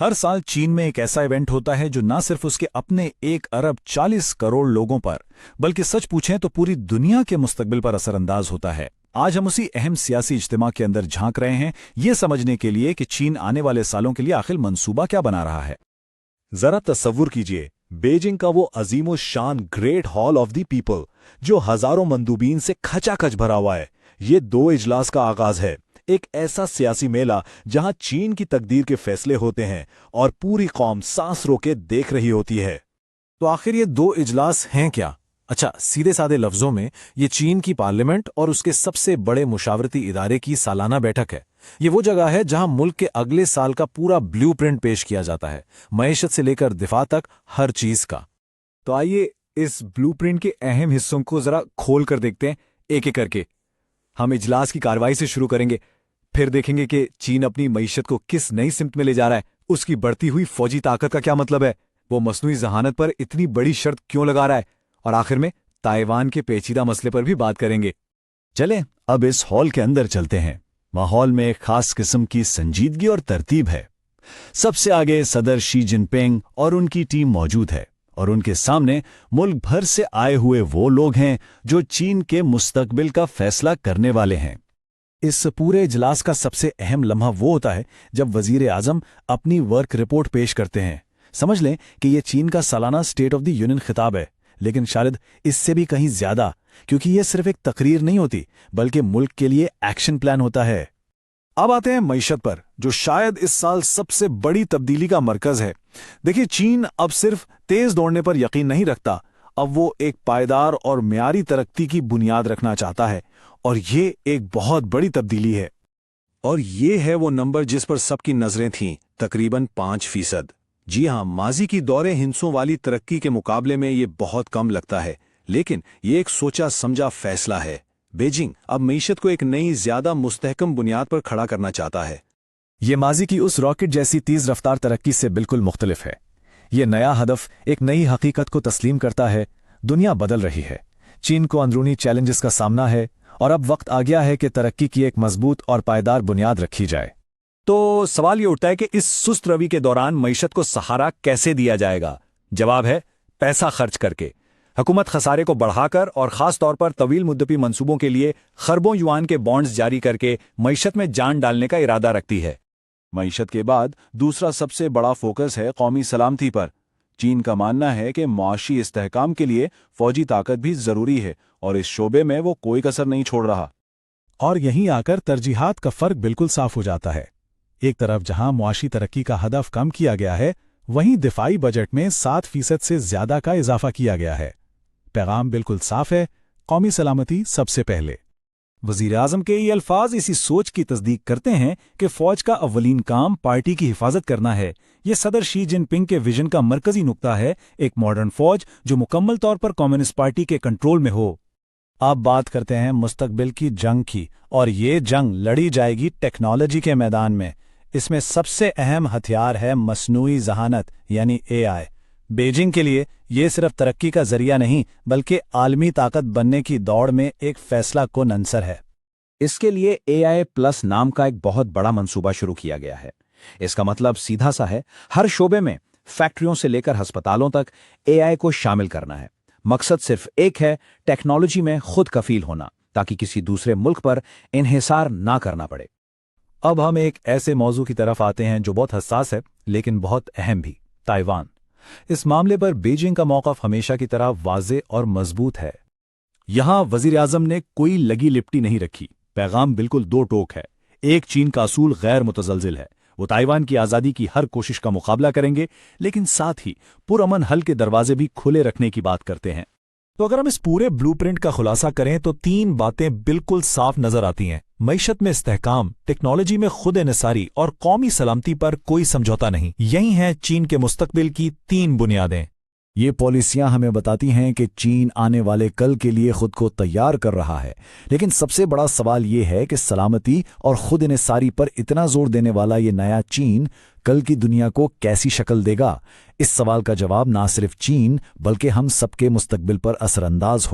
हर साल चीन में एक ऐसा इवेंट होता है जो ना सिर्फ उसके अपने 1 अरब 40 करोड़ लोगों पर बल्कि सच पूछें तो पूरी दुनिया के मुस्तकबिल पर असरअंदाज होता है। आज हम उसी अहम सियासी इज्तिमा के अंदर झांक रहे हैं, ये समझने के लिए कि चीन आने वाले सालों के लिए आखिर मंसूबा क्या बना रहा है। जरा तसव्वुर कीजिए, बीजिंग का वो अजीमो शान great hall of the people जो हजारों मंदूबीन से खचाखच भरा हुआ है, ये 2 इजलास का आगाज है। एक ऐसा सियासी मेला जहां चीन की तकदीर के फैसले होते हैं और पूरी कौम सांस रोके देख रही होती है। तो आखिर ये 2 इजलास हैं क्या? अच्छा, सीधे साधे लफ्जों में ये चीन की पार्लियामेंट और उसके सबसे बड़े मुशावरती इदारे की सालाना बैठक है। ये वो जगह है जहां मुल्क के अगले साल का पूरा ब्लूप्रिंट पेश किया जाता है, मईशत से लेकर दिफा तक हर चीज का। तो आइए इस ब्लूप्रिंट के अहम हिस्सों को जरा खोल कर देखते हैं एक एक करके। हम इजलास की कार्रवाई से शुरू करेंगे, फिर देखेंगे कि चीन अपनी मईशत को किस नई सिमत में ले जा रहा है, उसकी बढ़ती हुई फौजी ताकत का क्या मतलब है, वो मसनूई जहानत पर इतनी बड़ी शर्त क्यों लगा रहा है, और आखिर में ताइवान के पेचीदा मसले पर भी बात करेंगे। चलें अब इस हॉल के अंदर चलते हैं। माहौल में एक खास किस्म की संजीदगी और तरतीब है। सबसे आगे सदर शी जिनपिंग और उनकी टीम मौजूद है और उनके सामने मुल्क भर से आए हुए वो लोग हैं जो चीन के मुस्तकबिल का फैसला करने वाले हैं। इस पूरे इजलास का सबसे अहम लम्हा वो होता है जब वजीर आजम अपनी वर्क रिपोर्ट पेश करते हैं। समझ लें कि ये चीन का सालाना स्टेट ऑफ द यूनियन खिताब है, लेकिन शायद इससे भी कहीं ज्यादा, क्योंकि ये सिर्फ एक तकरीर नहीं होती बल्कि मुल्क के लिए एक्शन प्लान होता है। अब आते हैं मईशत पर, जो शायद इस साल सबसे बड़ी तब्दीली का मरकज है। देखिए, चीन अब सिर्फ तेज दौड़ने पर यकीन नहीं रखता, अब वो एक पायदार और म्यारी तरक्की की बुनियाद रखना चाहता है, और ये एक बहुत बड़ी तब्दीली है। और ये है वो नंबर जिस पर सबकी नजरें थीं, तकरीबन 5%। जी हां, माजी की दौरे हिंसों वाली तरक्की के मुकाबले में ये बहुत कम लगता है, लेकिन ये एक सोचा समझा फैसला है। बीजिंग अब मईशत को एक नई ज्यादा मुस्तहकम बुनियाद पर खड़ा करना चाहता है। ये माजी की उस रॉकेट जैसी तेज रफ्तार तरक्की से बिल्कुल मुख्तलिफ है। ये नया हदफ एक नई हकीकत को तस्लीम करता है। दुनिया बदल रही है, चीन को अंदरूनी चैलेंजेस का सामना है, और अब वक्त आ गया है कि तरक्की की एक मजबूत और पायदार बुनियाद रखी जाए। तो सवाल ये उठता है कि इस सुस्त रवि के दौरान मईशत को सहारा कैसे दिया जाएगा? जवाब है, पैसा खर्च करके। हुकूमत खसारे को बढ़ाकर और खास तौर पर तवील मुद्दती मंसूबों के लिए खरबों युआन के बॉन्ड्स जारी करके मईशत में जान डालने का इरादा रखती है। मईशत के बाद दूसरा सबसे बड़ा फोकस है कौमी सलामती पर। चीन का मानना है कि मुआशी इस्तेहकाम के लिए फौजी ताकत भी जरूरी है और इस शोबे में वो कोई कसर नहीं छोड़ रहा। और यहीं आकर तरजीहात का फर्क बिल्कुल साफ हो जाता है। एक तरफ जहां मुआशी तरक्की का हदफ कम किया गया है, वहीं दिफाई बजट में 7% से ज्यादा का इजाफा किया गया है। पैगाम बिल्कुल साफ है, कौमी सलामती सबसे पहले। वजीर आजम के ये अल्फाज इसी सोच की तस्दीक करते हैं कि फौज का अव्वलीन काम पार्टी की हिफाजत करना है। ये सदर शी जिनपिंग के विजन का मरकजी नुक्ता है, एक मॉडर्न फौज जो मुकम्मल तौर पर कम्युनिस्ट पार्टी के कंट्रोल में हो। अब बात करते हैं मुस्तकबिल की जंग की, और ये जंग लड़ी जाएगी टेक्नोलॉजी के मैदान में। इसमें सबसे अहम हथियार है मसनूई जहानत यानी AI। बीजिंग के लिए ये सिर्फ तरक्की का जरिया नहीं बल्कि आलमी ताकत बनने की दौड़ में एक फैसला कुन अंसर है। इसके लिए AI+ नाम का एक बहुत बड़ा मंसूबा शुरू किया गया है। इसका मतलब सीधा सा है, हर शोबे में फैक्ट्रियों से लेकर अस्पतालों तक AI को शामिल करना है। मकसद सिर्फ एक है, टेक्नोलॉजी में खुद कफील होना, ताकि किसी दूसरे मुल्क पर इन्हिसार ना करना पड़े। अब हम एक ऐसे मौजू की तरफ आते हैं जो बहुत हसास है लेकिन बहुत अहम भी, ताइवान। इस मामले पर बीजिंग का मौक़िफ़ हमेशा की तरह वाज़े और मजबूत है। यहां वजीर आजम ने कोई लगी लिपटी नहीं रखी। पैगाम बिल्कुल 2 टोक है। एक, चीन का असूल गैर मुतज़लज़िल है, वो ताइवान की आज़ादी की हर कोशिश का मुकाबला करेंगे, लेकिन साथ ही पुरअमन हल के दरवाजे भी खुले रखने की बात करते हैं। तो अगर हम इस पूरे ब्लूप्रिंट का खुलासा करें तो 3 बातें बिल्कुल साफ नजर आती हैं। मईशत में इस्तेहकाम, टेक्नोलॉजी में खुद इन्हिसारी और कौमी सलामती पर कोई समझौता नहीं। यही हैं चीन के मुस्तकबिल की 3 बुनियादें। ये पॉलिसियां हमें बताती हैं कि चीन आने वाले कल के लिए खुद को तैयार कर रहा है, लेकिन सबसे बड़ा सवाल ये है कि सलामती और खुद इन्हिसारी पर इतना जोर देने वाला ये नया चीन कल की दुनिया को कैसी शक्ल देगा। इस सवाल का जवाब ना सिर्फ चीन बल्कि हम सबके मुस्तकबिल पर असरअंदाज हो